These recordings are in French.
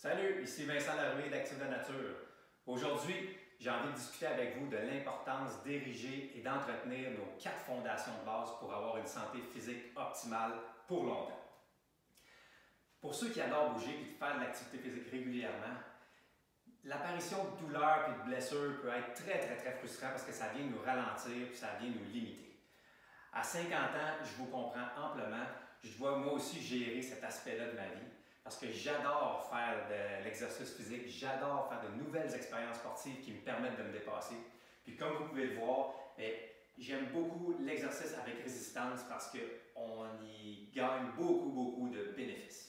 Salut, ici Vincent Larouille d'Active de Nature. Aujourd'hui, j'ai envie de discuter avec vous de l'importance d'ériger et d'entretenir nos 4 fondations de base pour avoir une santé physique optimale pour longtemps. Pour ceux qui adorent bouger et faire de l'activité physique régulièrement, l'apparition de douleurs et de blessures peut être très frustrant parce que ça vient nous ralentir et ça vient nous limiter. À 50 ans, je vous comprends amplement. Je dois moi aussi gérer cet aspect-là de ma vie. Parce que j'adore faire de l'exercice physique, j'adore faire de nouvelles expériences sportives qui me permettent de me dépasser. Puis comme vous pouvez le voir, j'aime beaucoup l'exercice avec résistance parce qu'on y gagne beaucoup de bénéfices.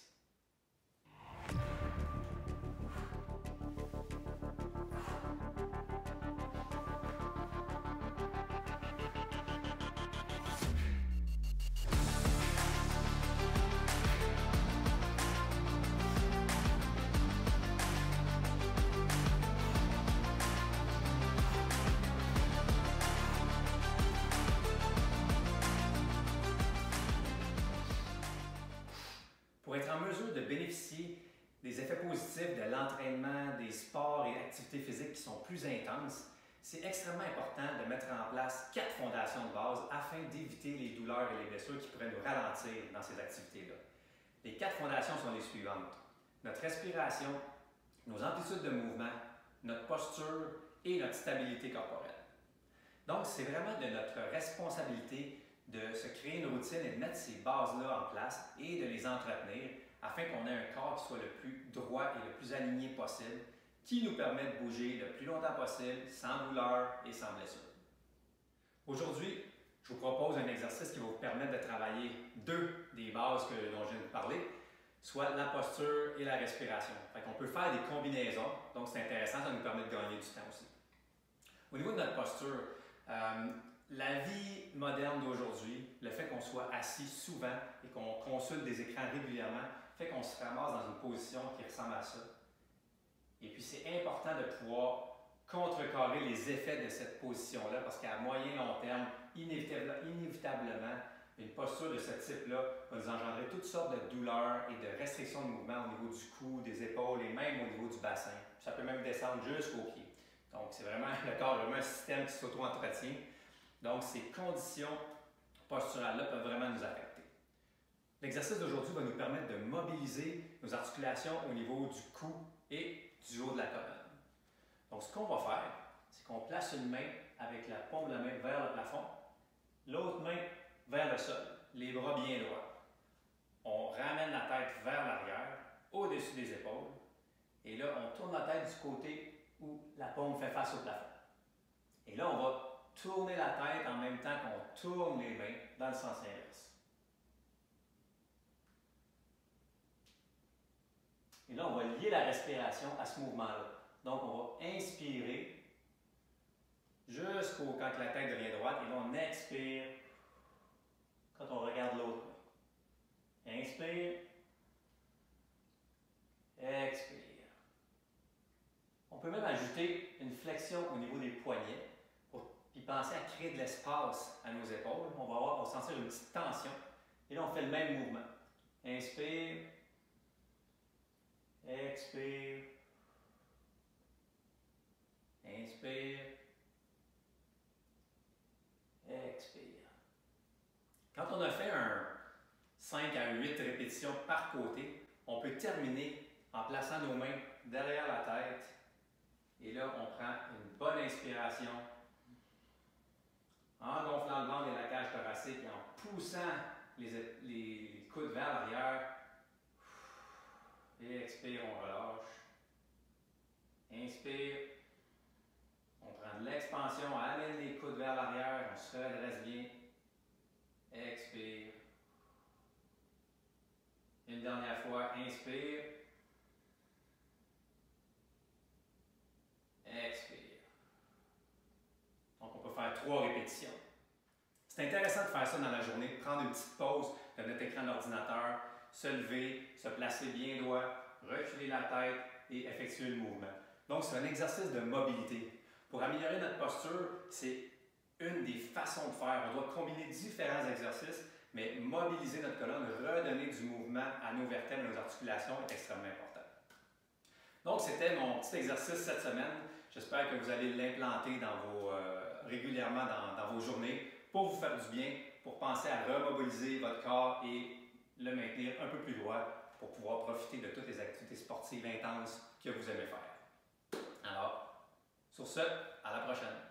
Pour être en mesure de bénéficier des effets positifs de l'entraînement, des sports et activités physiques qui sont plus intenses, c'est extrêmement important de mettre en place 4 fondations de base afin d'éviter les douleurs et les blessures qui pourraient nous ralentir dans ces activités-là. Les 4 fondations sont les suivantes. Notre respiration, nos amplitudes de mouvement, notre posture et notre stabilité corporelle. Donc, c'est vraiment de notre responsabilité de se créer une routine et de mettre ces bases-là en place et de les entretenir afin qu'on ait un corps qui soit le plus droit et le plus aligné possible, qui nous permet de bouger le plus longtemps possible, sans douleur et sans blessure. Aujourd'hui, je vous propose un exercice qui va vous permettre de travailler 2 des bases dont je viens de vous parler, soit la posture et la respiration. On peut faire des combinaisons, donc c'est intéressant, ça nous permet de gagner du temps aussi. Au niveau de notre posture, la vie moderne d'aujourd'hui, le fait qu'on soit assis souvent et qu'on consulte des écrans régulièrement, fait qu'on se ramasse dans une position qui ressemble à ça. Et puis c'est important de pouvoir contrecarrer les effets de cette position-là parce qu'à moyen et long terme, inévitablement, une posture de ce type-là va nous engendrer toutes sortes de douleurs et de restrictions de mouvement au niveau du cou, des épaules et même au niveau du bassin. Ça peut même descendre jusqu'aux pieds. Donc c'est vraiment le corps, vraiment un système qui s'auto-entretient. Donc, ces conditions posturales-là peuvent vraiment nous affecter. L'exercice d'aujourd'hui va nous permettre de mobiliser nos articulations au niveau du cou et du haut de la colonne. Donc, ce qu'on va faire, c'est qu'on place une main avec la paume de la main vers le plafond, l'autre main vers le sol, les bras bien droits. On ramène la tête vers l'arrière, au-dessus des épaules, et là, on tourne la tête du côté où la paume fait face au plafond. Et là, on va tourner la tête en même temps qu'on tourne les mains dans le sens inverse. Et là, on va lier la respiration à ce mouvement-là. Donc, on va inspirer jusqu'au quand la tête devient droite. Et là, on expire quand on regarde l'autre main. Inspire. Expire. On peut même ajouter une flexion au niveau des poignets. Puis penser à créer de l'espace à nos épaules. On va sentir une petite tension. Et là, on fait le même mouvement. Inspire. Expire. Inspire. Expire. Quand on a fait un 5 à 8 répétitions par côté, on peut terminer en plaçant nos mains derrière la tête. Et là, on prend une bonne inspiration. En gonflant le ventre et la cage thoracique et en poussant les coudes vers l'arrière. Et expire, on relâche. Inspire. On prend de l'expansion, on amène les coudes vers l'arrière, on se redresse bien. Expire. Une dernière fois, inspire. Expire. Donc, on peut faire 3 répétitions. C'est intéressant de faire ça dans la journée, de prendre une petite pause de notre écran d'ordinateur, se lever, se placer bien droit, reculer la tête et effectuer le mouvement. Donc, c'est un exercice de mobilité. Pour améliorer notre posture, c'est une des façons de faire. On doit combiner différents exercices, mais mobiliser notre colonne, redonner du mouvement à nos vertèbres et nos articulations est extrêmement important. Donc, c'était mon petit exercice cette semaine. J'espère que vous allez l'implanter régulièrement dans vos journées pour vous faire du bien, pour penser à remobiliser votre corps et le maintenir un peu plus droit pour pouvoir profiter de toutes les activités sportives intenses que vous aimez faire. Alors, sur ce, à la prochaine!